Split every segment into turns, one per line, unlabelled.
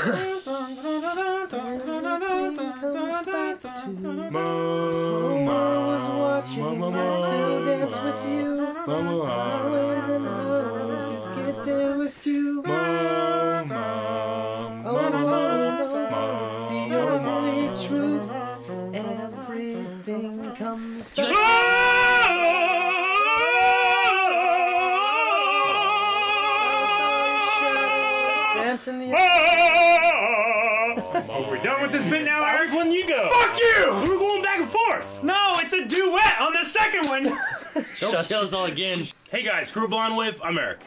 was watching, I'd still dance with you. Always and always, you get there with you. Oh, no, it's the only truth. Everything comes back. Dancing the
Are we done with this bit now, Eric?
When you go.
Fuck you!
We were going back and forth.
No, it's a duet on the second one!
Don't kill us all again.
Hey guys, Crew Blonde Wave, I'm Eric.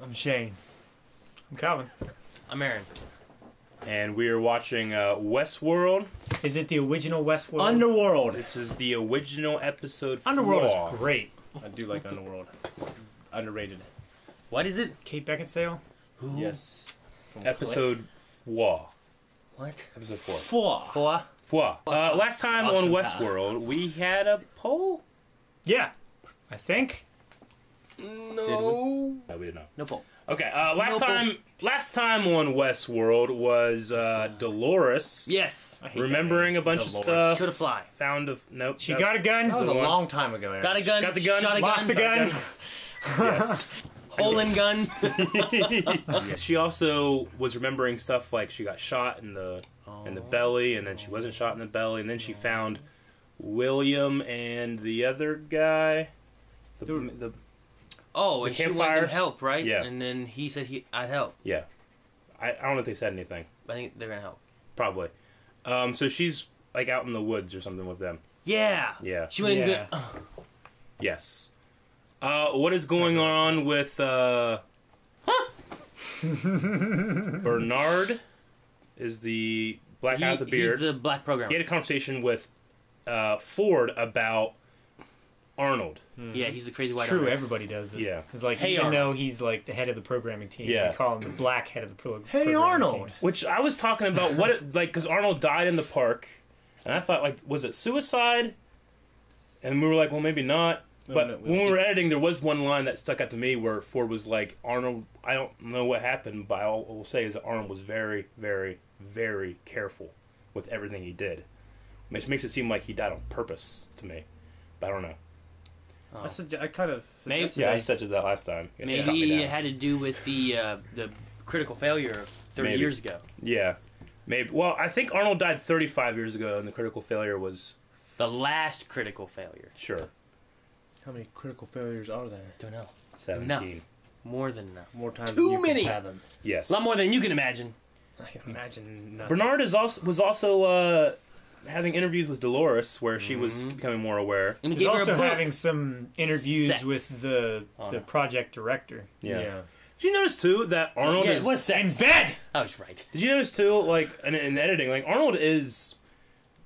I'm Shane. I'm Calvin.
I'm Aaron.
And we are watching Westworld.
Is it the original Westworld?
Underworld.
This is the original episode 4.
Underworld is great.
I do like Underworld. Underrated.
What is it?
Kate Beckinsale.
Yes.
Episode 4.
What?
Episode 4.
Four.
4. Last time on
Awesome.
Westworld, we had a poll?
Yeah, I think.
No.
No, we did not.
No poll.
Okay, last time on Westworld was Dolores.
Yes.
I hate
remembering a bunch of stuff.
Should have fly.
Found a nope.
She got a gun.
That was a
one.
long time ago, Eric.
Got a gun.
Got the gun.
Shot a
Lost the gun.
Yes.
Hole in gun.
Yes. She also was remembering stuff like she got shot in the belly, and then she wasn't shot in the belly, and then she found William and the other guy. The
Oh,
The
and she wanted him
campfires?
help, right?
Yeah.
And then he said I'd help.
yeah. I don't know if they said anything.
I think they're gonna help.
Probably. So she's like out in the woods or something with them.
Yeah.
Yeah.
She went
Yeah.
good.
Yes. What is going on with Bernard? Is the black guy with the beard?
He's the black program.
He had a conversation with Ford about Arnold.
Yeah, he's the crazy white.
True,
armor.
everybody does it.
Yeah.
It's like,
Hey,
even
Arnold.
though he's like the head of the programming team,
Yeah.
they call him the black head of the programming
Hey,
team.
Arnold.
Which I was talking about what it like because Arnold died in the park, and I thought like was it suicide? And we were like, well, maybe not. But when we were editing, there was one line that stuck out to me where Ford was like, Arnold, I don't know what happened, but all I will say is that Arnold was very, very, very careful with everything he did. Which makes it seem like he died on purpose to me. But I don't know.
Oh.
I kind of
Maybe-
suggested
Yeah, I
that.
such as that last time. It shot me
Maybe
down.
it had to do with the critical failure of 30
Maybe.
years ago.
Yeah. Maybe. Well, I think Arnold died 35 years ago, and the critical failure was...
The last critical failure.
Sure.
How many critical failures are there?
Don't know.
17.
More than enough.
More times
Too
than you
many.
can fathom.
Yes.
A lot more than you can imagine.
I can imagine nothing.
Bernard was also having interviews with Dolores where she was becoming more aware.
And we
He's
gave her a
also
book.
having some interviews
Sex.
with the
no.
project director.
Yeah. Did you notice too that Arnold
Yeah,
is...
what's sex?
In bed!
I was right.
Did you notice too, like in the editing, like Arnold is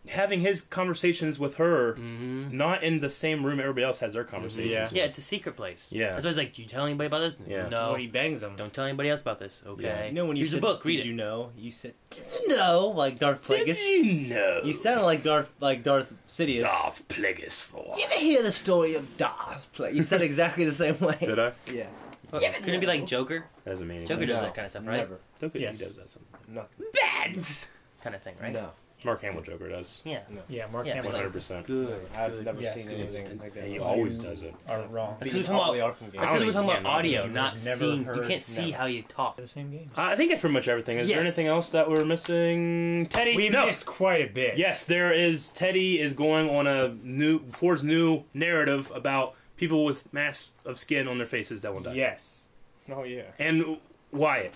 having his conversations with her, not in the same room everybody else has their conversations.
Yeah.
with.
Yeah, it's a secret place.
Yeah.
That's why I was like, do you tell anybody about this?
Yeah.
No.
When he bangs them.
Don't tell anybody else about this. Okay.
Yeah.
You know when you
Here's
said,
a book. Read
did
it.
you know? You said, did you know? Like Darth Plagueis.
you know?
You sounded like Darth Sidious.
Darth Plagueis.
You ever hear the story of Darth Plagueis? You said exactly the same way.
Did I?
Yeah.
Couldn't it be like Joker?
That doesn't mean
Joker
anything.
does that kind of stuff, right?
Never.
Joker,
Yes.
he does that something.
Nothing.
Bads! Kind of thing, right?
No.
Mark Hamill Joker does.
Yeah.
Yeah, Mark
Yeah,
Hamill
100%.
Good.
I've never
Yes.
seen anything like that.
He always does it.
are wrong.
That's
Beat
because we're
all
talking
the
about,
Arkham games.
that's 'cause we're talking about
Yeah,
audio,
never-
not
never
scenes. You
heard-
can't see
never.
how you talk.
The same games.
I think that's pretty much everything. Is there
Yes.
anything else that we're missing? Teddy?
We
no.
missed quite a bit.
Yes, there is. Teddy is going on Ford's new narrative about people with masks of skin on their faces that won't die.
Yes.
Oh, yeah.
And Wyatt.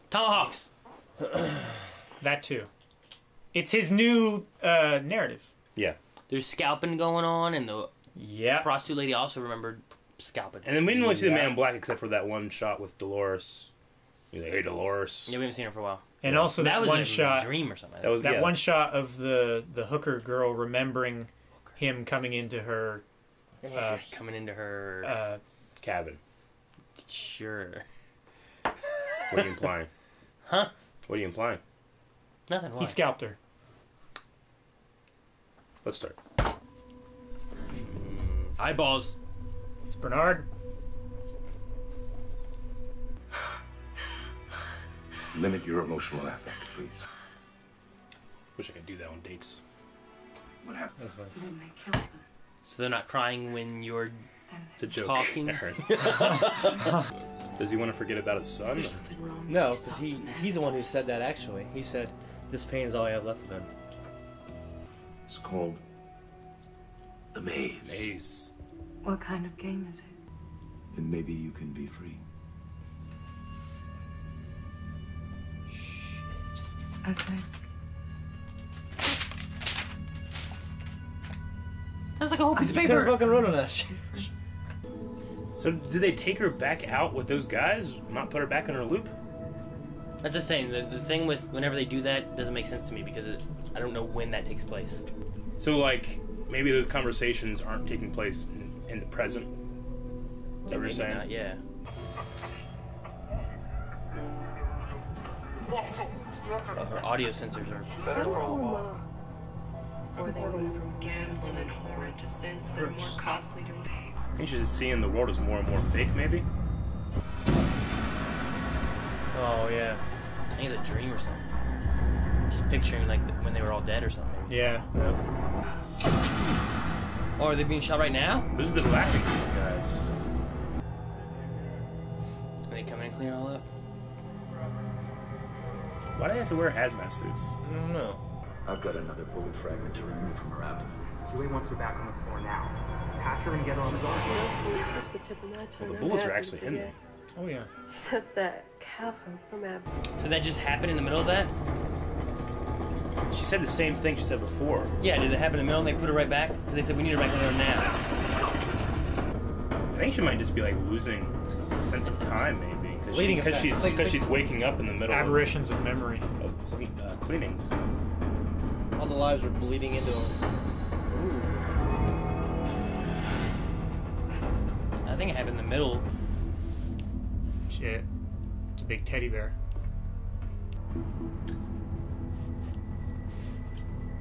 Tomahawks.
That too. It's his new narrative.
Yeah.
There's scalping going on, and the
Yep.
prostitute lady also remembered scalping.
And then we didn't really see the
Yeah.
man in black except for that one shot with Dolores. He's like, hey, Dolores.
Yeah, we haven't seen her for a while.
And also that
was
one
a
shot.
dream or something.
That was
That
yeah.
one shot of the hooker girl remembering him coming into her
coming into her.
cabin.
Sure.
What are you implying?
Huh?
What are you implying?
Nothing. Why?
he scalped her.
Let's start.
Eyeballs.
It's Bernard.
Limit your emotional affect, please.
Wish I could do that on dates.
What happened?
Then they killed them.
So they're not crying when you're
It's a joke.
talking?
Aaron. Does he want to forget about his son?
There's something wrong.
No,
with
because
these thoughts,
he's the one who said that actually. He said, this pain is all I have left of him.
It's called the maze.
Maze.
What kind of game is it?
And maybe you can be free.
I think.
Sounds like a whole piece of
You could have
paper.
fucking wrote on that shit.
So did they take her back out with those guys? Not put her back in her loop?
I'm just saying, the thing with whenever they do that doesn't make sense to me because I don't know when that takes place.
So like maybe those conversations aren't taking place in the present. Is that what you're
Maybe
saying?
not, yeah. Well, her audio sensors are
Or they went from gambling and horror to sins that are more costly to pay.
I think she's just seeing the world as more and more fake, maybe?
Oh, yeah.
I think it's a dream or something. She's picturing like when they were all dead or something. Maybe.
Yeah.
Oh, are they being shot right now?
Those are the laughing guys.
Are they coming and clean it all up?
Why do they have to wear hazmat suits?
I don't know.
I've got another bullet fragment to remove from her abdomen.
Huey wants her back on the floor now. Patch her and get her on the floor.
That's the tip of my tongue.
Well, the bullets are actually in there.
Oh, yeah.
Except that cowpoke from Ab.
So that just happened in the middle of that?
She said the same thing she said before.
Yeah, did it happen in the middle and they put her right back? Because they said we need her back on there now.
I think she might just be like losing a sense of time, maybe,
Bleeding
because
effect.
she's waking up in the middle
Aberrations of memory.
of cleanings.
All the lives were bleeding into him.
I think it happened in the middle.
Shit. It's a big teddy bear.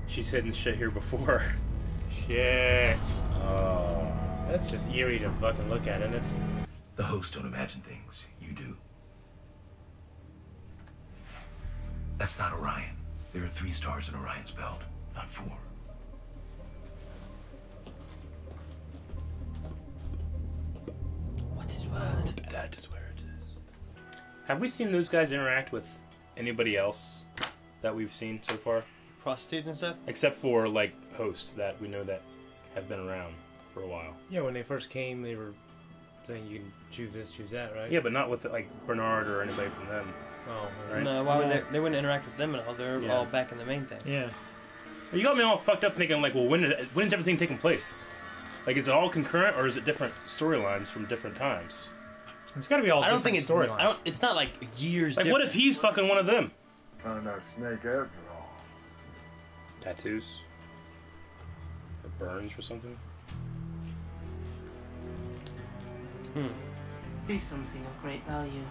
She's hidden shit here before.
Shit.
Oh.
That's just eerie to fucking look at, isn't it?
The hosts don't imagine things. You do. That's not Orion. There are 3 stars in Orion's belt, not 4.
What is word?
That is where it is. Have we seen those guys interact with anybody else that we've seen so far?
Prostitutes and stuff?
Except for, like, hosts that we know that have been around for a while.
Yeah, when they first came, they were saying you can choose this, choose that, right?
Yeah, but not with, like, Bernard or anybody from them.
Oh,
Right.
No, why would they wouldn't interact with them at all. They're
Yeah.
all back in the main thing.
Yeah.
You got me all fucked up thinking, like, well, when's everything taking place? Like, is it all concurrent, or is it different storylines from different times?
It's got to be all
I don't think
different
it's.
storylines.
It's not like years.
Like, what if he's fucking one of them?
Found our snake after all.
Tattoos? Or burns or something?
Be something of great value.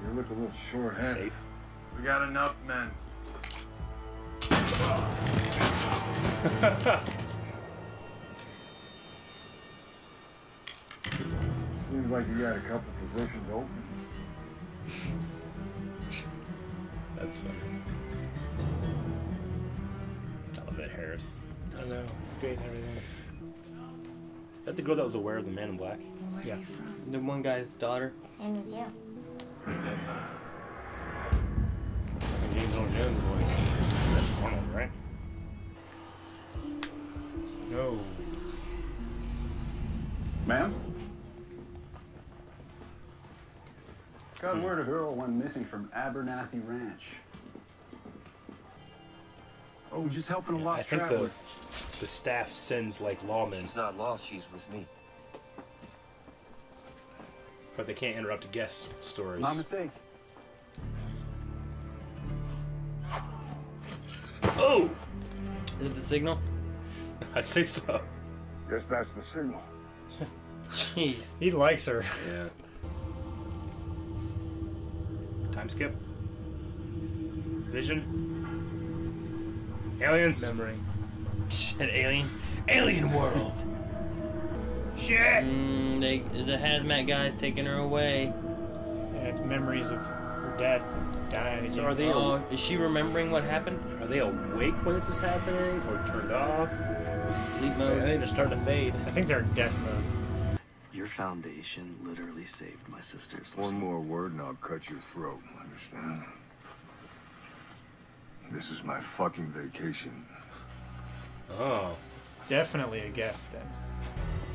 You look a little short-handed.
Safe.
We got enough men. Seems like you got a couple positions open.
That's funny. I love that Harris.
I know. It's great and everything.
Is that the girl that was aware of the Man in Black?
Where
Yeah.
are you from?
The one guy's daughter.
Same as you.
And James Earl Jones' voice. That's Arnold, right?
No.
Ma'am? Got word a girl went missing from Abernathy Ranch. Oh, just helping a
I
lost
think
traveler.
the staff sends, like, lawmen,
She's not lost, she's with me.
but they can't interrupt guest stories.
My mistake.
Oh!
Is it the signal?
I say so.
Guess that's the signal.
Jeez.
He likes her.
Yeah. Time skip. Vision. Aliens.
Memory.
Shit, alien world.
Shit!
The hazmat guy's taking her away.
Yeah, it's memories of her dad died again.
So are they?
Is she remembering what happened?
Are they awake when this is happening, or turned off?
Sleep mode.
I think they're starting to fade.
I think they're in death mode.
Your foundation literally saved my sister's life.
One more word and I'll cut your throat, understand? This is my fucking vacation.
Oh.
Definitely a guess then.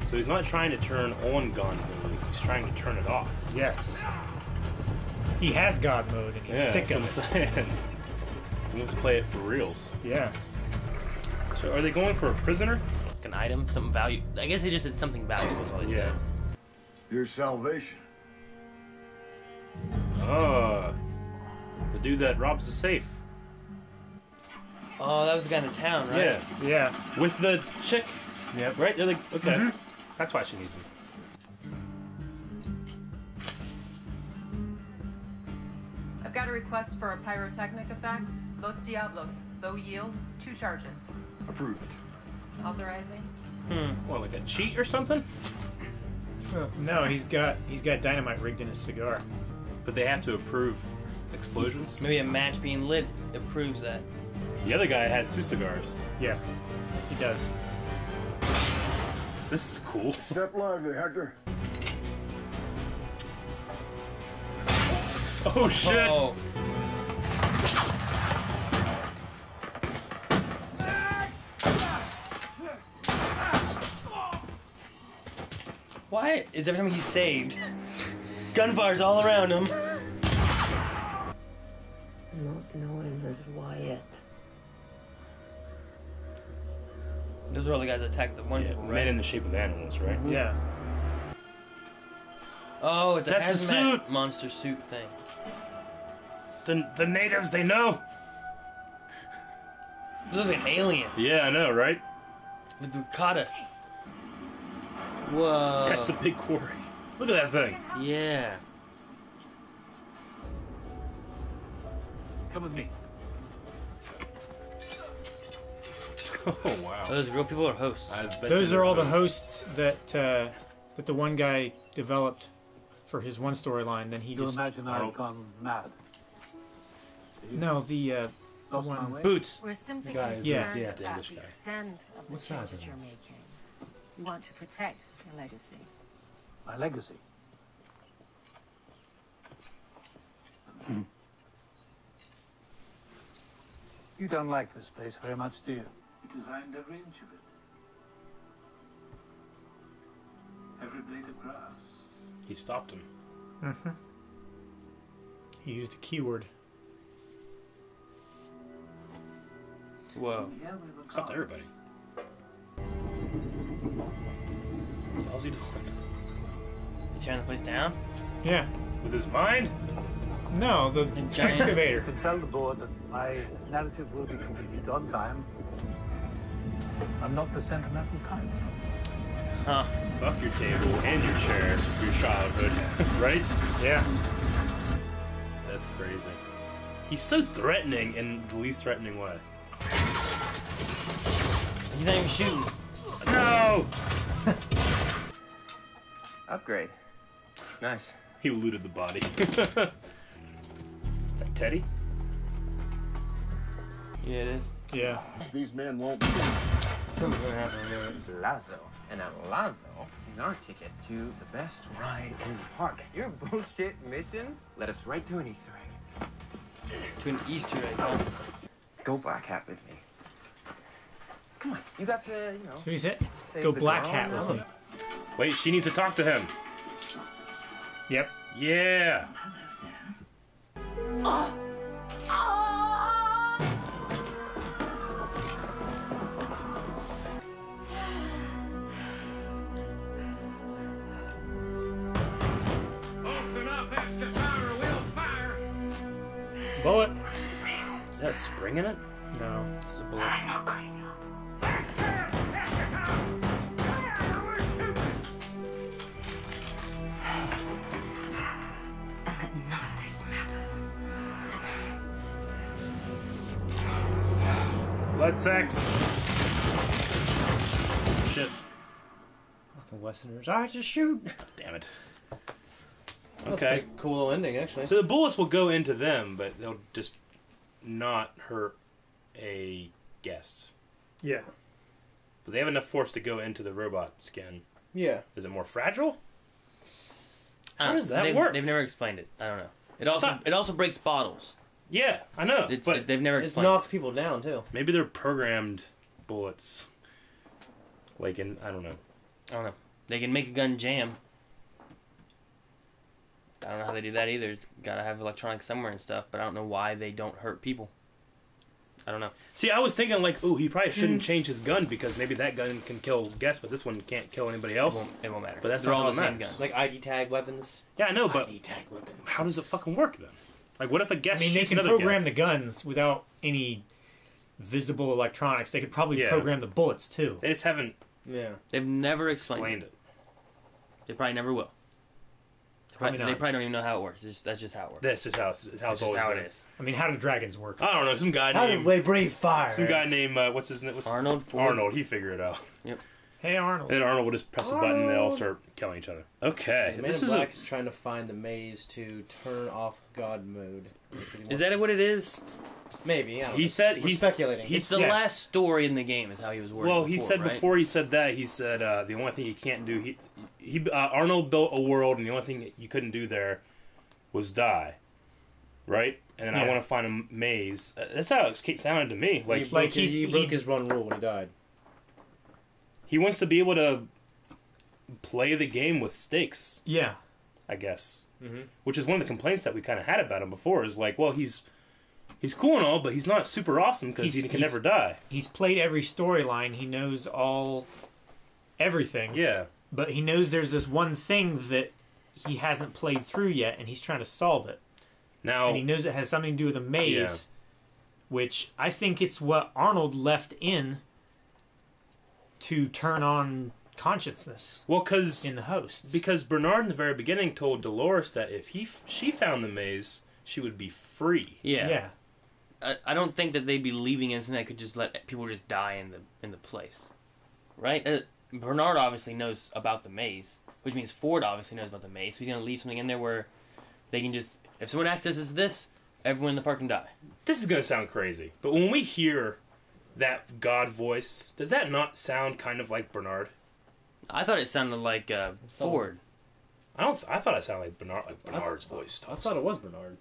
So he's not trying to turn on God mode, he's trying to turn it off.
Yes. He has God mode and he's sick of
that's
it.
what I'm saying. He wants to play it for reals.
Yeah.
So are they going for a prisoner?
Like an item, something value. I guess they just said something valuable is all they said.
Your salvation.
Oh. The dude that robs the safe.
Oh, that was the guy in the town, right?
Yeah.
Yeah.
With the chick.
Yep.
Right? They're like, okay. That's why she needs him.
I've got a request for a pyrotechnic effect. Los Diablos. Though yield, 2 charges.
Approved.
Authorizing.
What, like a cheat or something?
No, he's got dynamite rigged in his cigar.
But they have to approve explosions?
Maybe a match being lit approves that.
The other guy has 2 cigars.
Yes. Yes, he does.
This is cool.
Step lively, Hector.
Oh shit!
Oh. Why is every time he's saved, gunfire's all around him?
Nos know him as Wyatt.
Those are all the guys that attacked the one people,
Men
right?
in the shape of animals, right?
Yeah.
Oh, it's a
That's the
hazmat
suit!
monster suit thing.
The natives, they know!
It looks like an alien.
Yeah, I know, right?
The Ducata. Whoa.
That's a big quarry. Look at that thing.
Yeah.
Come with me.
Oh, wow.
Are those real people or hosts?
I bet
Those
they're
are all the
hosts.
hosts that the one guy developed for his one storyline. Then he
You
just
imagine I've gone mad?
no the
Lost my
one
way?
Boots.
We're simply
The guy,
concerned
yeah,
the
about
English
the
guy.
extent of the
What's that
changes
then?
you're making. We want to protect your legacy.
My legacy. You don't like this place very much, do you? We designed every inch of it. Every blade of grass.
He stopped him.
Mm-hmm. He used a keyword.
Whoa.
Yeah, we were
Stopped
caught.
everybody. What the hell's he doing?
Tearing the place down?
Yeah.
With his mind?
No, the
giant-
excavator.
You can tell the board that my narrative will be completed on time. I'm not the sentimental type.
Huh.
Fuck your table and your chair, your childhood, right?
Yeah.
That's crazy. He's so threatening in the least threatening way.
He's not even shooting.
No!
Upgrade. Nice.
He looted the body. Is that Teddy?
Yeah, it is.
Yeah.
These men won't.
Something's gonna happen.
Lazo. And a Lazo is our ticket to the best ride in the park. Your bullshit mission led us right to an Easter egg.
To an Easter egg, huh?
Go Black Hat with me. Come on, you got to, you know.
So he said,
save
"Go
the
Black
girl,
Hat
you
with
know?
me."
Wait, she needs to talk to him.
Yep.
Yeah.
Bullet.
Is that a spring in it?
No.
It's a bullet.
Blood sex. Shit.
Fucking Westerners. I just shoot.
Damn it.
That's a
Okay.
pretty cool ending, actually.
So the bullets will go into them, but they'll just not hurt a guest.
Yeah.
But they have enough force to go into the robot skin.
Yeah.
Is it more fragile?
I
How
don't
does
know.
that work?
They've never explained it. I don't know. It also breaks bottles.
Yeah, I know. But
they've never
It's
explained
knocked people down, too.
maybe they're programmed bullets. Like in, I don't know.
I don't know. They can make a gun jam. I don't know how they do that either. It's gotta have electronics somewhere and stuff, but I don't know why they don't hurt people. I don't know.
See, I was thinking like, ooh, he probably shouldn't change his gun because maybe that gun can kill guests, but this one can't kill anybody else.
It won't matter.
But that's
They're
not
all
how
the
it
same
matters.
guns.
Like ID tag weapons.
Yeah, I know, but
ID tag weapons.
how does it fucking work then? Like, what if a
I
guest
mean, they
shoots
can
another
program
guest?
the guns without any visible electronics. They could probably
Yeah.
program the bullets too.
They just haven't
Yeah.
They've never explained
it.
They probably never will.
Probably
They
not.
probably don't even know how it works. That's just how it works.
That's just how it's
That's
always
just how
been.
it is.
I mean, how do dragons work?
I don't know. Some guy
How
named
did they breathe fire?
some guy named what's his name?
Arnold Ford.
Arnold. He figured it out.
Yep.
Hey, Arnold.
And then Arnold will just press a button and they all start killing each other. Okay,
The Man
this
in
is
Black is trying to find the maze to turn off God mode.
Is that what it is?
Maybe. I don't
He
know.
said
We're
he's
speculating.
It's the last story in the game, is how he was working.
Well, he
before,
said
right?
before he said that he said the only thing he can't do Arnold built a world and the only thing you couldn't do there was die, right? And then I
Yeah.
want to find a maze. That's how it sounded to me. Like
he broke his one rule when he died.
he wants to be able to play the game with stakes.
Yeah.
I guess.
Mm-hmm.
Which is one of the complaints that we kind of had about him before. Is like, well, he's cool and all, but he's not super awesome because he can never die.
He's played every storyline. He knows everything.
Yeah.
But he knows there's this one thing that he hasn't played through yet, and he's trying to solve it.
Now,
and he knows it has something to do with a maze, which I think it's what Arnold left in to turn on consciousness.
Well, because
in the hosts,
because Bernard in the very beginning told Dolores that if she found the maze, she would be free.
Yeah. I don't think that they'd be leaving anything that could just let people just die in the place, right? Bernard obviously knows about the maze, which means Ford obviously knows about the maze. So he's gonna leave something in there where they can just, if someone accesses this, everyone in the park can die.
This is gonna sound crazy, but when we hear that God voice, does that not sound kind of like Bernard?
I thought it sounded like Ford.
I thought it sounded like Bernard's voice.
I thought it was Bernard.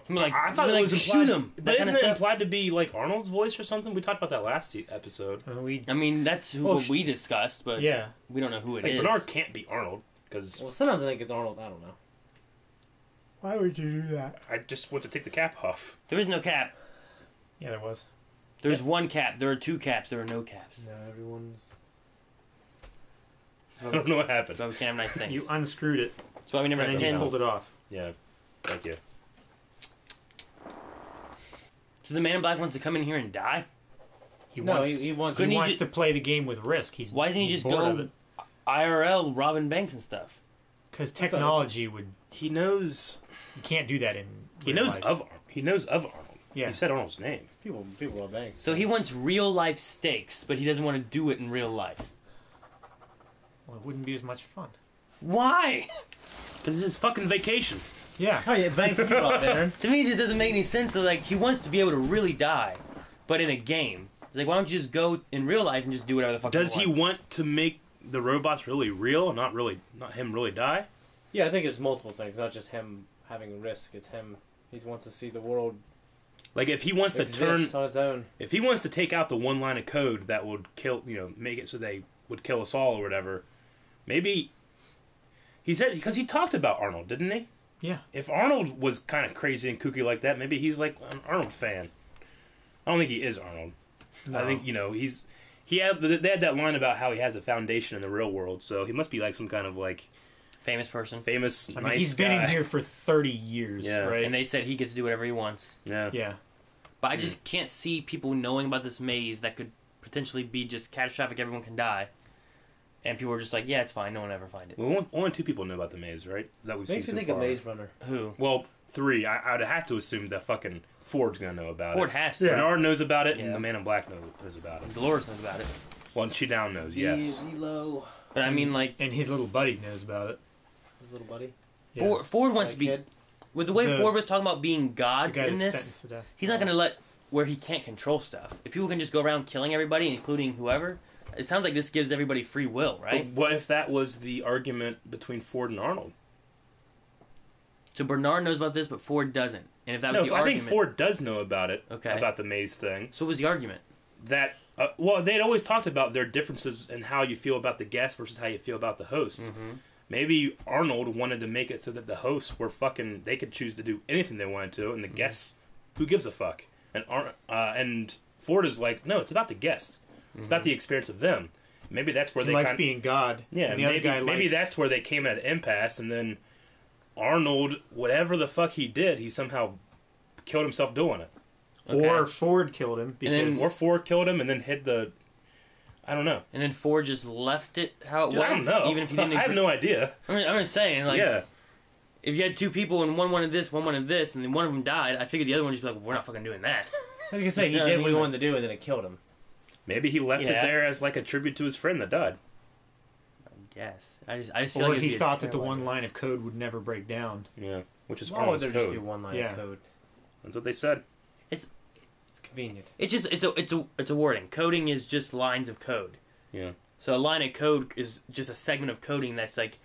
I thought it was implied,
shoot him.
But isn't it implied to be like Arnold's voice or something? We talked about that last episode.
I mean, that's what we discussed, but we don't know who it is.
Bernard can't be Arnold because.
Well, sometimes I think it's Arnold. I don't know.
Why would you do that?
I just want to take the cap off.
There is no cap.
Yeah, there was.
There's one cap. There are two caps. There are no caps.
No, everyone's.
I don't know what happened.
That's why we can't have nice things.
You unscrewed it.
That's why we never
and
had
then you
candles.
pulled it off.
Yeah, thank you.
So the Man in Black wants to come in here and die?
He wants to play the game with risk.
Why doesn't he just
bored of
go
it.
IRL robbing banks and stuff?
Because technology would.
He knows.
You can't do that in.
He
real
knows
life.
of. He knows of Arnold.
Yeah.
He said Arnold's name.
People rob banks.
So he wants real life stakes, but he doesn't want to do it in real life.
Well, it wouldn't be as much fun.
Why?
Because it's his fucking vacation.
Yeah.
Oh yeah, banks people out there.
To me, it just doesn't make any sense. So, like, he wants to be able to really die, but in a game. It's like, why don't you just go in real life and just do whatever the fuck
Does
you
he want to make the robots really real and not him really die?
Yeah, I think it's multiple things, not just him having a risk. It's him. He wants to see the world.
Like if he wants to turn
on its own.
If he wants to take out the one line of code that would kill, make it so they would kill us all or whatever, maybe he said because he talked about Arnold, didn't he?
Yeah.
If Arnold was kind of crazy and kooky like that, maybe he's like an Arnold fan. I don't think he is Arnold.
No.
I think they had that line about how he has a foundation in the real world, so he must be like some kind of like
famous person,
I mean,
nice
he's been
guy.
in here for 30 years, right?
And they said he gets to do whatever he wants.
Yeah.
Yeah.
But I just can't see people knowing about this maze that could potentially be just catastrophic. Everyone can die, and people are just like, "Yeah, it's fine. No one will ever find it."
Well, only 2 people know about the maze, right? That we've
Makes
seen
me
so
think of
far.
Maze Runner.
Who?
Well, 3. I'd have to assume that fucking Ford's gonna know about it.
Ford has to.
Bernard knows about it,
Yeah.
and the Man in Black knows about it.
Dolores knows about it.
Well, and she down knows, yes.
Easy low.
But I mean, like,
and his little buddy knows about it.
his little buddy.
Ford wants to be
kid.
with the way Ford was talking about being gods in this.
sentenced to death.
He's not going to let where he can't control stuff. If people can just go around killing everybody, including whoever, it sounds like this gives everybody free will, right?
But what if that was the argument between Ford and Arnold?
So Bernard knows about this, but Ford doesn't. And if that was the
I
argument,
think Ford does know about it.
Okay.
About the maze thing.
So what was the argument?
That well, they'd always talked about their differences in how you feel about the guests versus how you feel about the hosts.
Mm-hmm.
Maybe Arnold wanted to make it so that the hosts were fucking. They could choose to do anything they wanted to, and the guests, who gives a fuck? And Ford is like, no, it's about the guests. It's about the experience of them. Maybe that's where
he likes being God.
Yeah,
and the other guy
maybe that's where they came at an impasse, and then Arnold, whatever the fuck he did, he somehow killed himself doing it.
Okay. Or Ford killed him.
Or Ford killed him and then hid the... I don't know.
And then Ford just left it how it was?
I don't know.
Even if he didn't
I have no idea.
I'm just saying, like...
Yeah.
If you had two people and one wanted this, one wanted this, and then one of them died, I figured the other one would just be like, well, we're not fucking doing that.
I was gonna say, he did what he wanted to do and then it killed him.
Maybe he left it there as like a tribute to his friend that died.
I guess. I just feel
or
like
he thought that the one line of code would never break down.
Yeah, which is
why would there just
code.
be one line of code?
That's what they said.
It's
convenient.
It's a wording. Coding is just lines of code.
Yeah.
So a line of code is just a segment of coding that's like,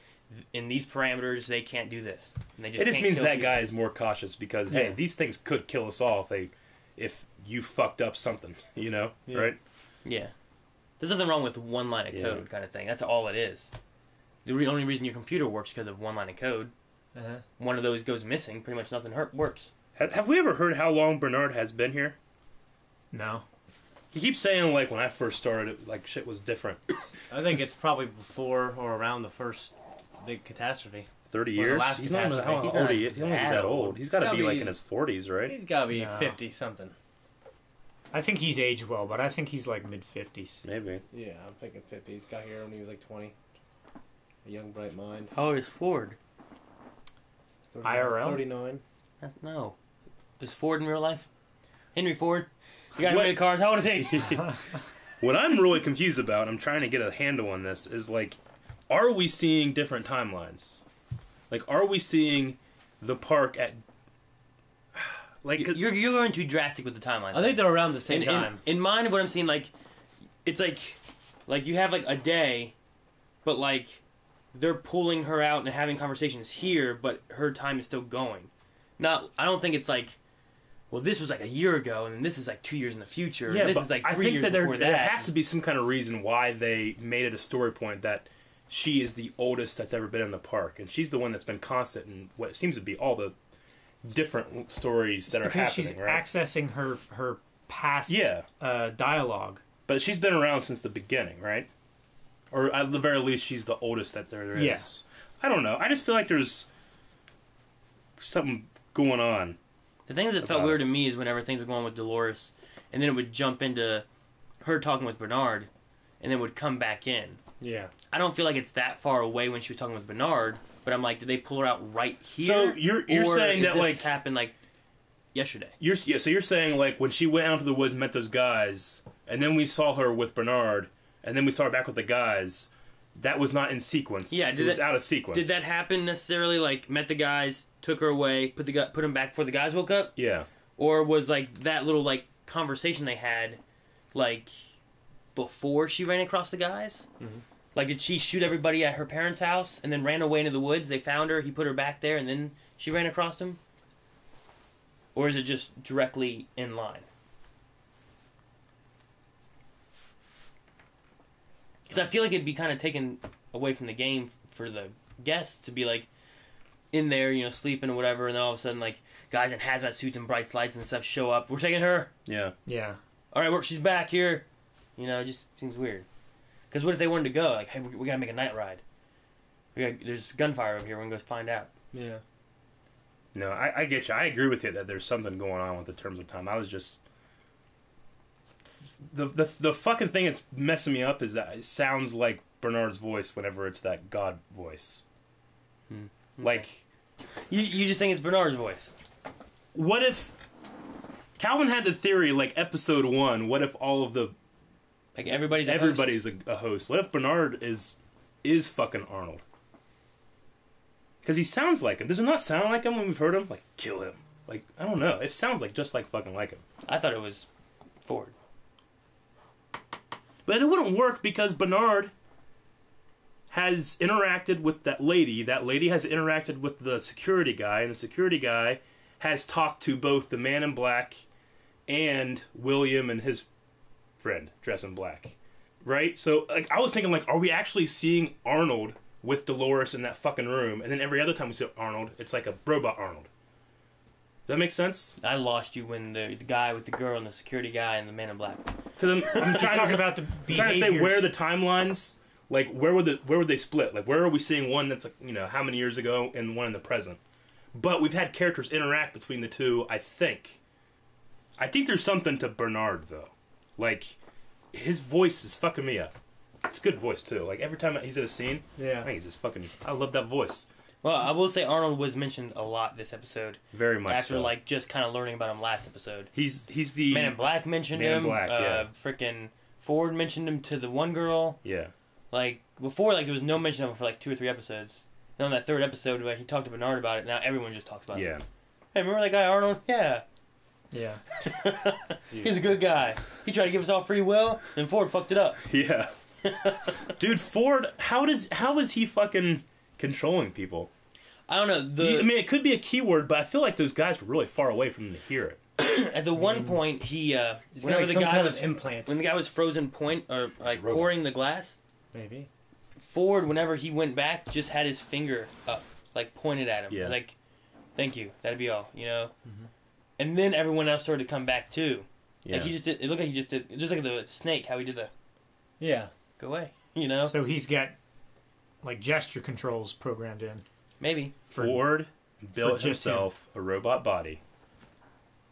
in these parameters, they can't do this. And they just
It just
can't
means
kill
that
people.
guy is more cautious because hey, these things could kill us all if you fucked up something, you know, right?
Yeah. There's nothing wrong with one line of code kind of thing. That's all it is. The only reason your computer works because of one line of code. One of those goes missing, pretty much nothing works.
Have we ever heard how long Bernard has been here?
No.
He keeps saying, like, when I first started, like, shit was different.
I think it's probably before or around the first big catastrophe.
30
Or the
years?
last
He's not
catastrophe.
how old he is. He don't think he's that old. He's got to be, like, in his 40s, right?
He's got to be 50-something.
I think he's aged well, but I think he's like mid-50s.
Maybe.
Yeah, I'm thinking 50. He's got here when he was like 20. A young, bright mind.
How old is Ford?
IRL?
39.
No. Is Ford in real life? Henry Ford? The guy who made cars, how old is he?
What I'm really confused about, I'm trying to get a handle on this, is, like, are we seeing different timelines? Like, are we seeing the park at... Like,
you're going too drastic with the timeline.
I think they're around the same time.
In mine, what I'm seeing, like, it's like you have like a day, but like they're pulling her out and having conversations here, but her time is still going. Not, I don't think it's like, well, this was like a year ago, and this is like 2 years in the future.
Yeah,
and this
but
is like
I
3
think
years
that
before
there
that.
has to be some kind of reason why they made it a story point that she is the oldest that's ever been in the park, and she's the one that's been constant in what seems to be all the different stories that are happening.
She's
right?
accessing her past dialogue.
But she's been around since the beginning, right? Or at the very least, she's the oldest that there is.
Yes.
I don't know. I just feel like there's something going on.
The thing that felt weird to me is whenever things were going with Dolores, and then it would jump into her talking with Bernard, and then would come back in.
Yeah.
I don't feel like it's that far away when she was talking with Bernard, but I'm like, did they pull her out right here?
So you're
or
saying
is
that,
this
like,
happened like yesterday?
So you're saying, like, when she went out to the woods and met those guys, and then we saw her with Bernard, and then we saw her back with the guys, that was not in sequence.
Yeah,
it was out of sequence.
Did that happen necessarily? Like, met the guys, took her away, put them back before the guys woke up?
Yeah.
Or was like that little like conversation they had, like before she ran across the guys?
Mm-hmm.
Like, did she shoot everybody at her parents' house and then ran away into the woods? They found her, he put her back there, and then she ran across him? Or is it just directly in line? Because I feel like it'd be kind of taken away from the game for the guests to be like in there, you know, sleeping or whatever, and then all of a sudden, like, guys in hazmat suits and bright lights and stuff show up. We're taking her.
Yeah.
Yeah.
All right, she's back here. You know, it just seems weird. Because what if they wanted to go? Like, hey, we gotta make a night ride. There's gunfire over here. We're gonna go find out.
Yeah.
No, I get you. I agree with you that there's something going on with the terms of time. I was just... The fucking thing that's messing me up is that it sounds like Bernard's voice whenever it's that God voice. Like...
You just think it's Bernard's voice.
What if... Calvin had the theory, like, episode 1, what if all of the...
Like, everybody's
a host. What if Bernard is fucking Arnold? Because he sounds like him. Does it not sound like him when we've heard him? Like, kill him. Like, I don't know. It sounds like just like fucking like him.
I thought it was Ford.
But it wouldn't work because Bernard has interacted with that lady. That lady has interacted with the security guy, and the security guy has talked to both the man in black and William and his friend dressed in black. Right? So, like, I was thinking, like, are we actually seeing Arnold with Dolores in that fucking room? And then every other time we see Arnold, it's like a robot Arnold. Does that make sense?
I lost you when the guy with the girl and the security guy and the man in black.
Because I'm trying to say where the timelines, like, where would they split? Like, where are we seeing one that's, like, you know, how many years ago and one in the present? But we've had characters interact between the two, I think. I think there's something to Bernard, though. Like, his voice is fucking me up. It's a good voice, too. Like, every time he's in a scene, I think he's just fucking... I love that voice.
Well, I will say Arnold was mentioned a lot this episode.
Very much
after,
so.
like, just kind of learning about him last episode.
He's the...
Man in Black mentioned him.
Man in Black, yeah.
Frickin' Ford mentioned him to the one girl.
Yeah.
Like, before, like, there was no mention of him for, like, 2 or 3 episodes. Then on that 3rd episode, where he talked to Bernard about it, now everyone just talks about it.
Yeah.
Hey, remember that guy Arnold? Yeah.
Yeah.
He's a good guy. He tried to give us all free will, and Ford fucked it up.
Yeah. Dude, Ford, how is he fucking controlling people?
I don't know.
I mean, it could be a keyword, but I feel like those guys were really far away from him to hear it.
At the one point, he whenever
like
the
some
guy
kind
was
of implant,
when the guy was frozen point or like pouring the glass,
maybe
Ford, whenever he went back, just had his finger up, like pointed at him, like, "Thank you, that'd be all," you know. Mm-hmm. And then everyone else started to come back too. Yeah. Like he just did. It looked like he just did, just like the snake, how he did the.
Yeah.
Go away. You know.
So he's got like gesture controls programmed in.
Maybe.
Ford built himself a robot body.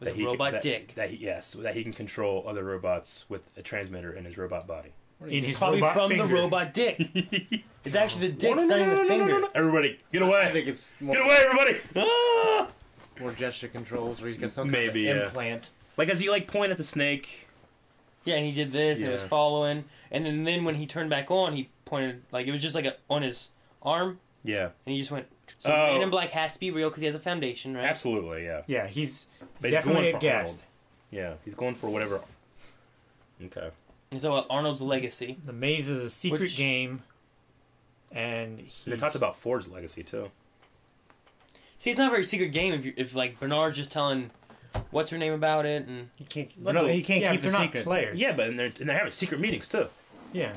With a robot dick.
That he can control other robots with a transmitter in his robot body.
In his probably robot from finger. The robot dick. It's actually the dick, not even the finger.
Everybody, get away!
I think it's more,
get away, everybody! Ah!
More gesture controls, where he's got some kind of implant.
Like, as he like point at the snake.
Yeah, and he did this, and it was following, and then when he turned back on, he pointed like it was just like on his arm.
Yeah,
and he just went. So Man in Black has to be real because he has a foundation, right?
Absolutely, yeah.
Yeah, he's definitely a guest.
Yeah, he's going for whatever. Okay.
And so Arnold's legacy.
The maze is a secret game, and
they talked about Ford's legacy too.
See, it's not a very secret game if like Bernard's just telling what's her name about it, and
he can't keep the secret.
Players.
Yeah, but they're having secret meetings too.
Yeah.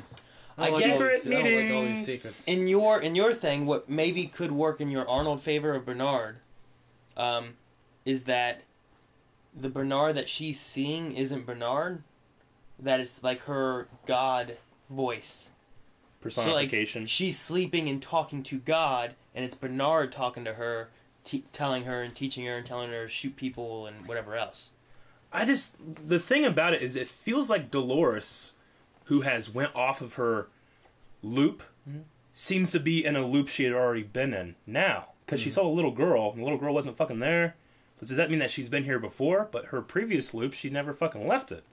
I guess
secret meetings. Like all these secrets.
In your thing, what maybe could work in your Arnold favor of Bernard, is that the Bernard that she's seeing isn't Bernard. That it's like her God voice.
Personification.
So like she's sleeping and talking to God, and it's Bernard talking to her, telling her and teaching her and telling her to shoot people and whatever else.
The thing about it is it feels like Dolores, who has went off of her loop, seems to be in a loop she had already been in now. Because she saw a little girl, and the little girl wasn't fucking there. So does that mean that she's been here before? But her previous loop, she never fucking left it.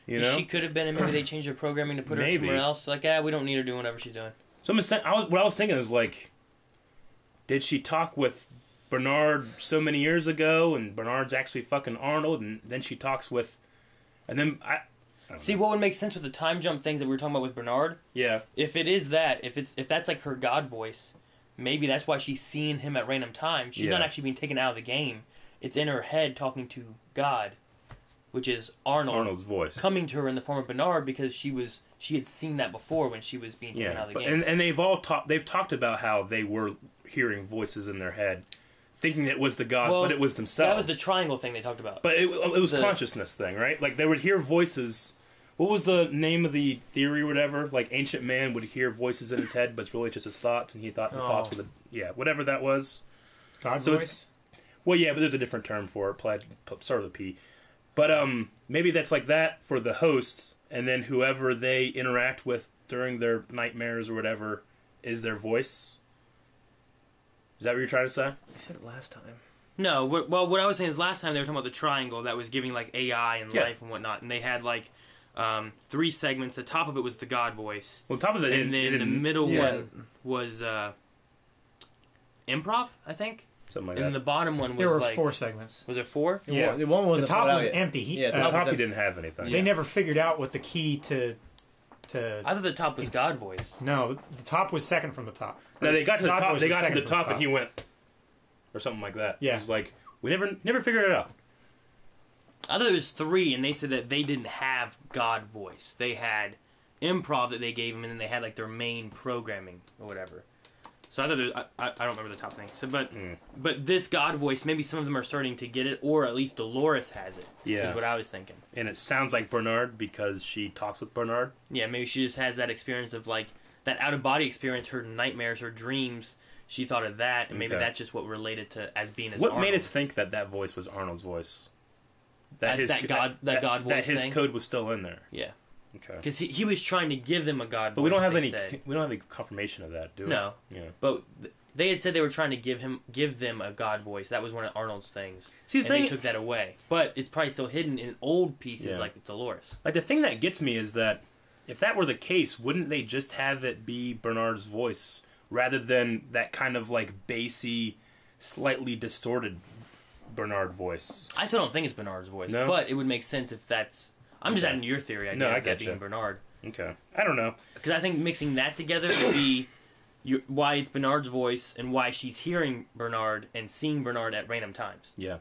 You know?
She could have been, and maybe they changed her programming to put her somewhere else. Like, we don't need her doing whatever she's doing.
So what I was thinking is, like, did she talk with Bernard so many years ago, and Bernard's actually fucking Arnold, and then she talks with... And then, I don't know.
What would make sense with the time jump things that we were talking about with Bernard?
Yeah.
If it is that, if that's like her God voice, maybe that's why she's seeing him at random times. She's not actually being taken out of the game. It's in her head talking to God, which is Arnold's
voice
coming to her in the form of Bernard because she had seen that before when she was being taken out of the game.
And they've talked about how they were hearing voices in their head, thinking it was the gods, but it was themselves.
That was the triangle thing they talked about.
But it was consciousness thing, right? Like they would hear voices. What was the name of the theory or whatever? Like ancient man would hear voices in his head, but it's really just his thoughts, and he thought the thoughts were whatever that was.
God voice?
Well, yeah, but there's a different term for it. Start with a P. But maybe that's like that for the hosts, and then whoever they interact with during their nightmares or whatever is their voice. Is that what you're trying to say?
I said it last time.
No, well, what I was saying is last time they were talking about the triangle that was giving like AI and life and whatnot, and they had like 3 segments. The top of it was the God voice.
Well, the top of it,
and then the middle one was improv, I think.
Something like
and
that.
the bottom one was
There were
like
4 segments.
Was it 4?
Yeah,
the one was
the top was empty.
The top he didn't have anything.
They never figured out what the key to.
I thought the top was God voice.
No, the top was second from the top.
No, they got to the top. They got to the
from
top, and he went, or something like that.
Yeah.
It was like we never figured it out.
I thought there was 3, and they said that they didn't have God voice. They had improv that they gave them, and then they had like their main programming or whatever. So I thought there was, I don't remember the top thing. So, but this God voice, maybe some of them are starting to get it, or at least Dolores has it.
Yeah,
is what I was thinking.
And it sounds like Bernard because she talks with Bernard.
Yeah, maybe she just has that experience of like that out of body experience, her nightmares, her dreams. She thought of that, and maybe that's just what related to as being as
What
Arnold.
made us think that voice was Arnold's voice?
That God voice
that his
thing?
code was still in there.
Yeah.
Okay.
Because he was trying to give them a God voice.
But we don't have any confirmation of that, do we?
No.
Yeah.
But they had said they were trying to give them a God voice. That was one of Arnold's things.
See,
they took that away. But it's probably still hidden in old pieces like with Dolores.
Like the thing that gets me is that if that were the case, wouldn't they just have it be Bernard's voice rather than that kind of like bassy, slightly distorted Bernard voice?
I still don't think it's Bernard's voice.
No?
But it would make sense if that's... I'm just adding your theory.
No, I
of that
get
being Bernard.
Okay. I don't know.
Because I think mixing that together would be why it's Bernard's voice and why she's hearing Bernard and seeing Bernard at random times.
Yeah.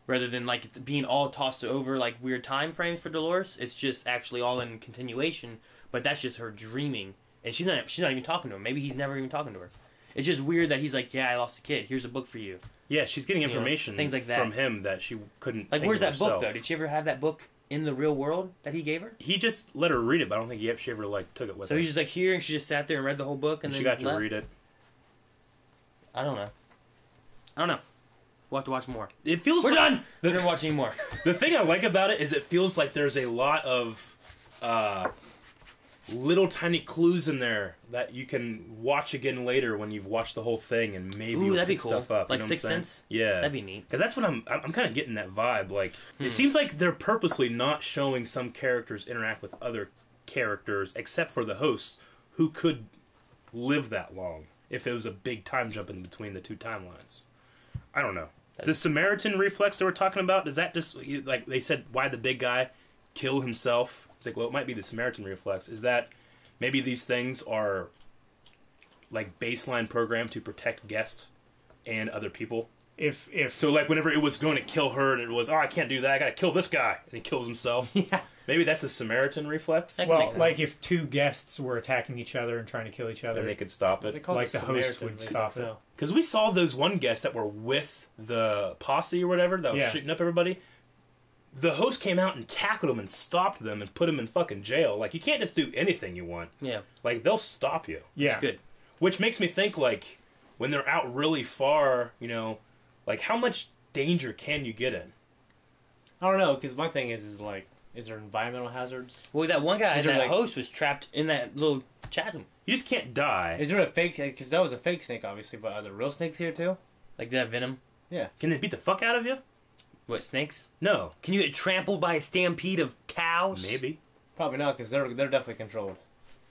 Rather than like it's being all tossed over like weird time frames for Dolores. It's just actually all in continuation, but that's just her dreaming. And she's not even talking to him. Maybe he's never even talking to her. It's just weird that he's like, yeah, I lost a kid. Here's a book for you.
Yeah, she's getting information
things like that
from him that she couldn't
like
think
where's
of
that book
herself.
though? Did she ever have that book in the real world that he gave her?
He just let her read it, but I don't think she ever like took it with her.
So he's just like here, and she just sat there and read the whole book, and then
she got
left?
to read it.
I don't know. We'll have to watch more.
It feels
we're
like,
done. We're never watching more.
The thing I like about it is it feels like there's a lot of little tiny clues in there that you can watch again later when you've watched the whole thing and maybe you'll
that'd be
pick
cool.
stuff up.
Like
you know what I'm
Sixth
saying?
Sense?
Yeah,
That'd be neat.
Because that's what I'm kind of getting that vibe. Like it seems like they're purposely not showing some characters interact with other characters except for the hosts who could live that long if it was a big time jump in between the two timelines. I don't know. The Samaritan reflex they were talking about, is that just, like they said, why the big guy kill himself? It's like, well, it might be the Samaritan reflex. Is that maybe these things are like baseline programmed to protect guests and other people?
If
So like whenever it was going to kill her and it was, oh, I can't do that, I gotta kill this guy. And he kills himself.
Yeah.
Maybe that's a Samaritan reflex?
Well, like if 2 guests were attacking each other and trying to kill each other.
And they could stop it.
Like the host would stop it.
Because we saw those one guests that were with the posse or whatever that was shooting up everybody. The host came out and tackled them and stopped them and put them in fucking jail. Like, you can't just do anything you want.
Yeah.
Like, they'll stop you.
Yeah.
It's good.
Which makes me think, like, when they're out really far, you know, like, how much danger can you get in?
I don't know, because my thing is like, is there environmental hazards?
Well, that one guy, that
like,
host, was trapped in that little chasm.
You just can't die.
Is there a fake? Because that was a fake snake, obviously. But are there real snakes here too?
Like, that venom?
Yeah.
Can they beat the fuck out of you?
What, snakes?
No.
Can you get trampled by a stampede of cows?
Maybe.
Probably not, because they're definitely controlled.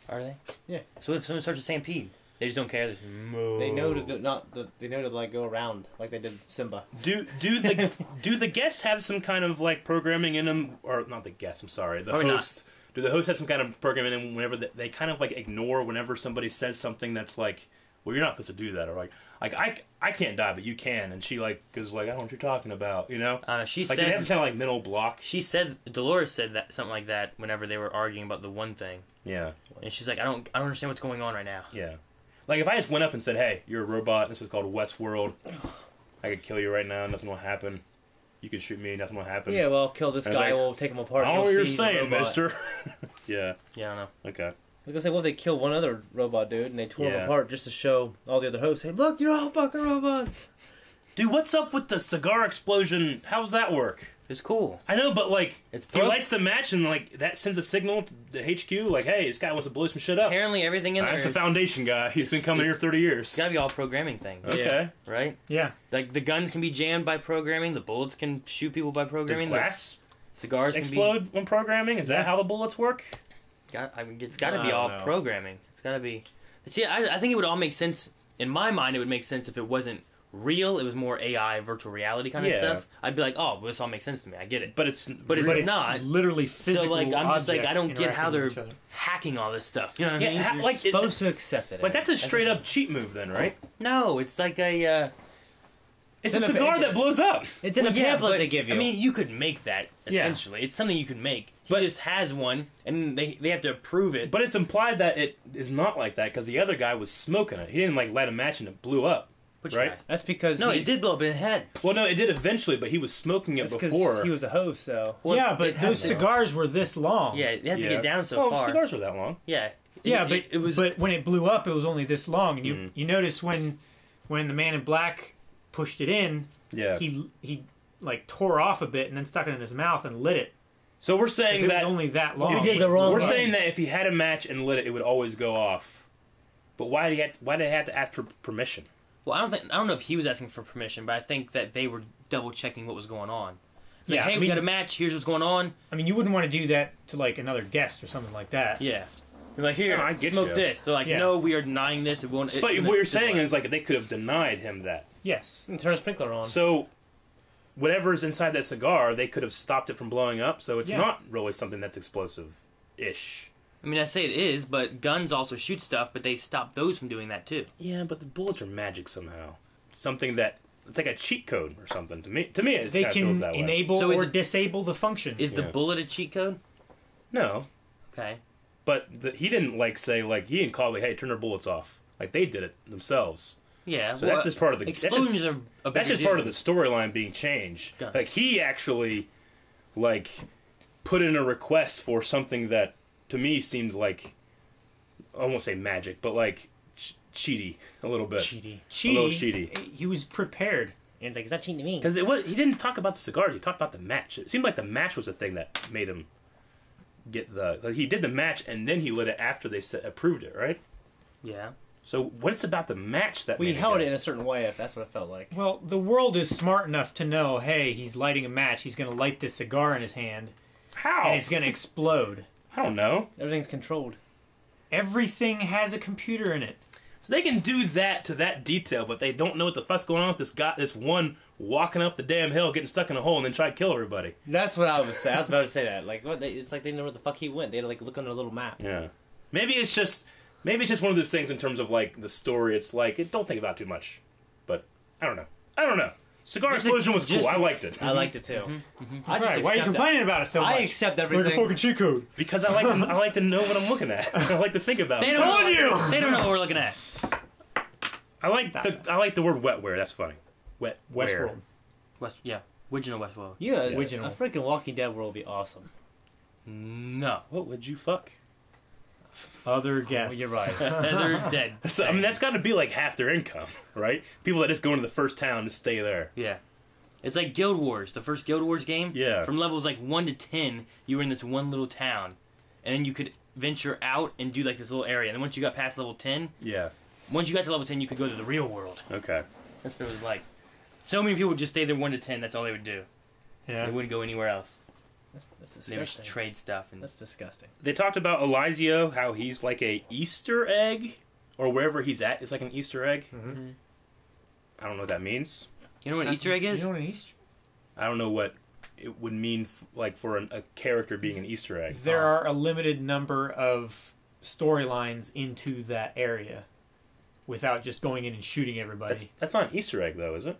Are they?
Yeah.
So if someone starts a stampede, they just don't care.
They know to go, they know to like go around like they did Simba.
Do the guests have some kind of like programming in them, or not the guests? I'm sorry, the
Probably
hosts. Do the hosts have some kind of programming in them whenever they kind of like ignore whenever somebody says something that's like, well, you're not supposed to do that, or like I can't die, but you can, and she like goes like, I don't know what you're talking about, you know?
She
like
said
they have kind of like mental block.
She said Dolores said that something like that whenever they were arguing about the one thing.
Yeah.
And she's like, I don't understand what's going on right now.
Yeah. Like if I just went up and said, hey, you're a robot. This is called Westworld. I could kill you right now. Nothing will happen. You can shoot me. Nothing will happen.
Yeah, well, kill this guy.
Like,
We'll take him apart.
I don't know what you're saying, mister. Yeah.
Yeah, I don't know.
Okay.
I was gonna say, what if they kill one other robot dude and they tore him
Yeah.
apart just to show all the other hosts, hey, look, you're all fucking robots.
Dude, what's up with the cigar explosion? How's that work?
It's cool.
I know, but like,
It's
he lights the match and like that sends a signal to the HQ, like, hey, this guy wants to blow some shit up.
Apparently, everything in there.
That's the Foundation guy. He's been coming here 30 years.
It's gotta be all programming things.
Okay.
Right?
Yeah.
Like the guns can be jammed by programming. The bullets can shoot people by
Does
programming.
glass
cigars
explode when programming? Is that how the bullets work?
I mean, it's got to
I
be
don't
all
know.
programming. It's got to be. See, I think it would all make sense in my mind, it would make sense if it wasn't real. It was more AI, virtual reality kind of stuff. I'd be like, oh, well, this all makes sense to me. I get it.
But it's
not
literally physical.
So like, I'm just like, I don't get how they're
with each other.
hacking all this stuff. You know what I mean?
You're supposed to accept it.
But that's a straight up cheat move, then, right?
No, it's like a.
It's a cigar that blows up.
It's in a pamphlet they give you.
I mean, you could make that, essentially. It's something you could make. He just has one, and they have to approve it.
But it's implied that it is not like that, because the other guy was smoking it. He didn't, like, light a match and it blew up.
Which
right?
guy?
That's because
it did blow up in the head.
Well, no, it did eventually, but he was smoking it before.
He was a host, so...
Well, yeah, but those cigars were this long.
Yeah, it has to get down so
far.
Well,
cigars were that long.
Yeah.
It was. But when it blew up, it was only this long. And you notice when the man in black pushed it in, he like tore off a bit and then stuck it in his mouth and lit it.
So we're saying that
it was only that long.
We're saying that if he had a match and lit it, it would always go off. But why did he have to ask for permission?
Well, I don't know if he was asking for permission, but I think that they were double checking what was going on. It's like, hey, we got a match. Here's what's going on.
I mean, you wouldn't want to do that to like another guest or something like that.
Yeah. You're like, here,
I get
smoke this. They're like, no, we are denying this. It won't.
But what you're saying is like they could have denied him that.
Yes.
And turn a sprinkler on.
So whatever's inside that cigar, they could have stopped it from blowing up. So it's not really something that's explosive-ish.
I mean, I say it is, but guns also shoot stuff, but they stop those from doing that too.
Yeah, but the bullets are magic somehow. Something that it's like a cheat code or something. To me, it
they
kind of
can
feels that way.
enable or disable the function.
Is the bullet a cheat code?
No.
Okay.
But he didn't he didn't call me, hey, turn their bullets off. Like they did it themselves.
Yeah.
So that's just part of the
explosions are.
That's just part of the storyline being changed.
Gun.
Like he actually, put in a request for something that to me seemed like, I won't say magic, but cheaty a little bit.
Cheaty.
A little cheaty.
He was prepared.
And it's like, is that cheating to me?
Because he didn't talk about the cigars. He talked about the match. It seemed like the match was the thing that made him get he did the match and then he lit it after they approved it, right?
Yeah.
So what's about the match that
we held it in a certain way? If that's what it felt like.
Well, the world is smart enough to know, hey, he's lighting a match. He's going to light this cigar in his hand.
How?
And it's going to explode.
I don't know.
Everything's controlled.
Everything has a computer in it.
So they can do that to that detail, but they don't know what the fuck's going on with this one walking up the damn hill, getting stuck in a hole, and then try to kill everybody.
That's what I was saying. I was about to say that. Like, what? It's like they know where the fuck he went. They had to look on their little map.
Yeah. Maybe it's just one of those things in terms of the story. It's don't think about it too much. But I don't know. Cigar Explosion was cool. I liked it.
I liked it too.
Why are you complaining about it so much?
I accept everything.
Like a fucking cheat code.
Because I like to know what I'm looking at. I like to think about it.
They don't know what we're looking at.
I like the word wetware. That's funny. Westworld.
Original Westworld.
Yeah,
original.
A freaking Walking Dead world would be awesome.
No.
What would you fuck?
Other guests.
Oh, you're right.
They're dead.
So, I mean, that's got to be half their income, right? People that just go into the first town to stay there.
Yeah. It's like Guild Wars, the first Guild Wars game.
Yeah.
From levels 1 to 10, you were in this one little town. And then you could venture out and do this little area. And then once you got past level 10...
Yeah.
Once you got to level 10, you could go to the real world.
Okay.
That's what it was like. So many people would just stay there 1 to 10. That's all they would do.
Yeah.
They wouldn't go anywhere else.
That's disgusting.
They would just trade stuff. And
that's disgusting.
They talked about Elyzio, how he's like a Easter egg, or wherever he's at is like an Easter egg.
Mm-hmm.
I don't know what that means.
You know what an Easter egg is?
You know what an Easter?
I don't know what it would mean for a character being an Easter egg.
There are a limited number of storylines into that area without just going in and shooting everybody.
That's not an Easter egg, though, is it?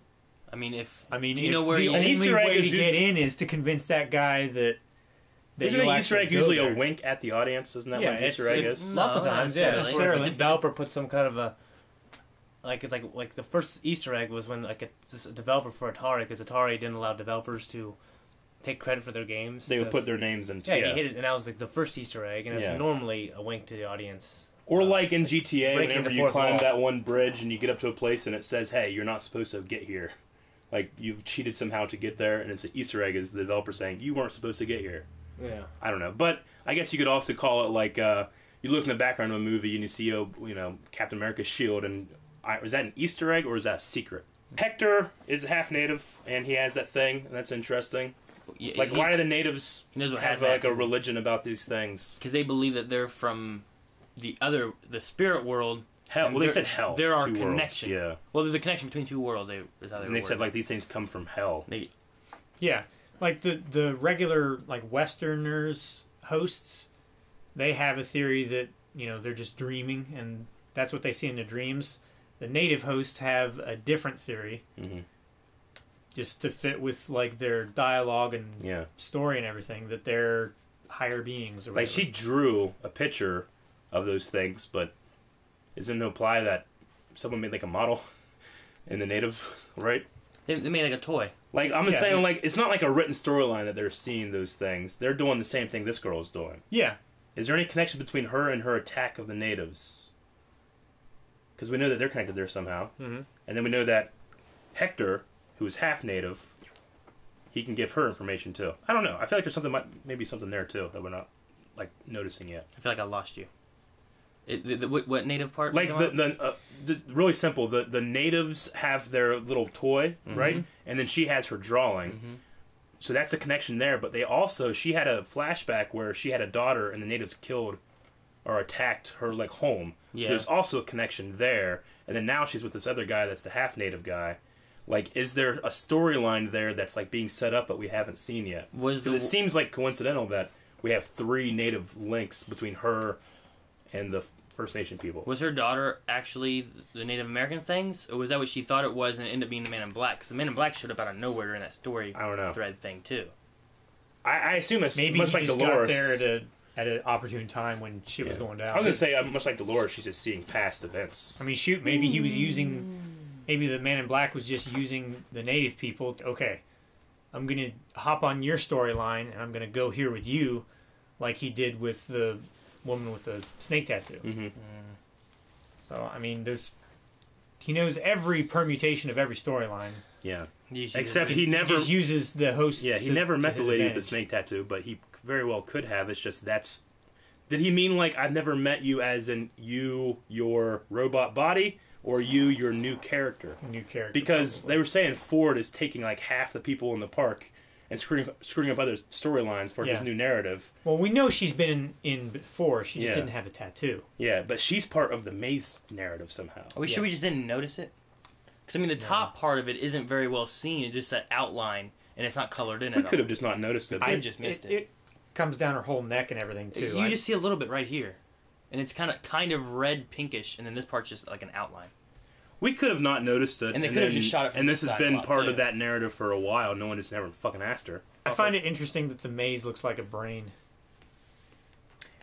I mean,
do
you know where
the only
Easter egg
way
is
to get in is to convince that guy that
isn't an Easter egg usually a wink at the audience? Isn't that what an Easter egg is?
Lots of times, yeah.
Necessarily.
The developer puts some kind of a it's like the first Easter egg was when a developer for Atari, because Atari didn't allow developers to take credit for their games.
They would put their names into
he hit it, and that was the first Easter egg, and it's normally a wink to the audience.
Or like in GTA, whenever you climb
wall.
that one bridge and you get up to a place and it says, "Hey, you're not supposed to get here." Like you've cheated somehow to get there, and it's an Easter egg is the developer saying you weren't supposed to get here.
Yeah,
I don't know, but I guess you could also call it you look in the background of a movie and you see Captain America's shield, and is that an Easter egg or is that a secret? Hector is half native and he has that thing, and that's interesting. Why do the natives have a religion about these things?
Because they believe that they're from the spirit world,
Hell. Well, they said hell.
There are
two
connections.
Worlds. Yeah.
Well, there's a connection between two worlds.
And they said like these things come from hell.
Yeah, like the regular like Westerners hosts, they have a theory that they're just dreaming and that's what they see in their dreams. The native hosts have a different theory, just to fit with like their dialogue and story and everything, that they're higher beings. Or
like she drew a picture of those things, but isn't it imply that someone made like a model in the native, right?
They made like a toy.
Like I'm just saying, like it's not like a written storyline that they're seeing those things. They're doing the same thing this girl is doing.
Yeah.
Is there any connection between her and her attack of the natives? Because we know that they're connected there somehow, and then we know that Hector, who is half native, he can give her information too. I don't know. I feel like there's something, maybe something there too that we're not like noticing yet.
I feel like I lost you. What native part?
Like really simple. The natives have their little toy, right? And then she has her drawing. So that's the connection there. But she had a flashback where she had a daughter, and the natives killed or attacked her like home. Yeah. So there's also a connection there. And then now she's with this other guy that's the half native guy. Like, is there a storyline there that's like being set up but we haven't seen yet? Because it seems like coincidental that we have 3 native links between her and the First Nation people.
Was her daughter actually the Native American things, or was that what she thought it was and it ended up being the Man in Black? Because the Man in Black showed up out of nowhere in that story.
I don't know.
Thread thing too.
I assume it's
maybe
much like
just
Dolores.
Got there at an opportune time when shit was going down.
I was gonna say much like Dolores, she's just seeing past events.
I mean, shoot, maybe he was using. Maybe the Man in Black was just using the native people. Okay, I'm gonna hop on your storyline and I'm gonna go here with you, like he did with the woman with the snake tattoo. So I mean, he knows every permutation of every storyline.
Yeah, except he never
just uses the host.
Yeah, he never met the lady with the snake tattoo, but he very well could have. It's just did he mean like I've never met you as in you your robot body, or you your new character?
New character.
Because they were saying Ford is taking like half the people in the park and screwing up other storylines for his new narrative.
Well, we know she's been in before. She just didn't have a tattoo.
Yeah, but she's part of the maze narrative somehow.
Are we sure we just didn't notice it? Because I mean, the top part of it isn't very well seen. It's just that outline, and it's not colored in.
We could have just not noticed it.
I just missed it.
It comes down her whole neck and everything too.
You just see a little bit right here, and it's kind of red pinkish, and then this part's just like an outline.
We could have not noticed it,
and they could have just shot it from
and this has been part
too.
of that narrative for a while. No one has never fucking asked her.
I find it interesting that the maze looks like a brain.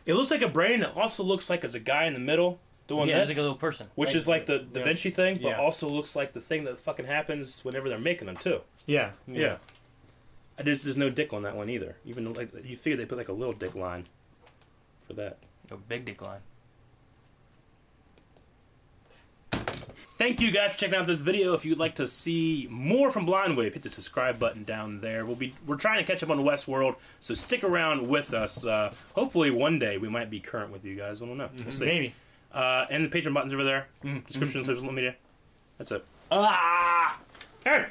It looks like a brain. It also looks like there's a guy in the middle doing this.
It's like a little person,
which is like the Da Vinci thing, but also looks like the thing that fucking happens whenever they're making them too.
Yeah.
There's no dick on that one either. Even like you figure they put like a little dick line for that.
A big dick line.
Thank you guys for checking out this video. If you'd like to see more from Blind Wave, hit the subscribe button down there. We're trying to catch up on Westworld, so stick around with us. Hopefully one day we might be current with you guys. I don't know. We'll see.
Maybe.
And the Patreon button's over there. Description, social media. That's it.
Ah!
Hey!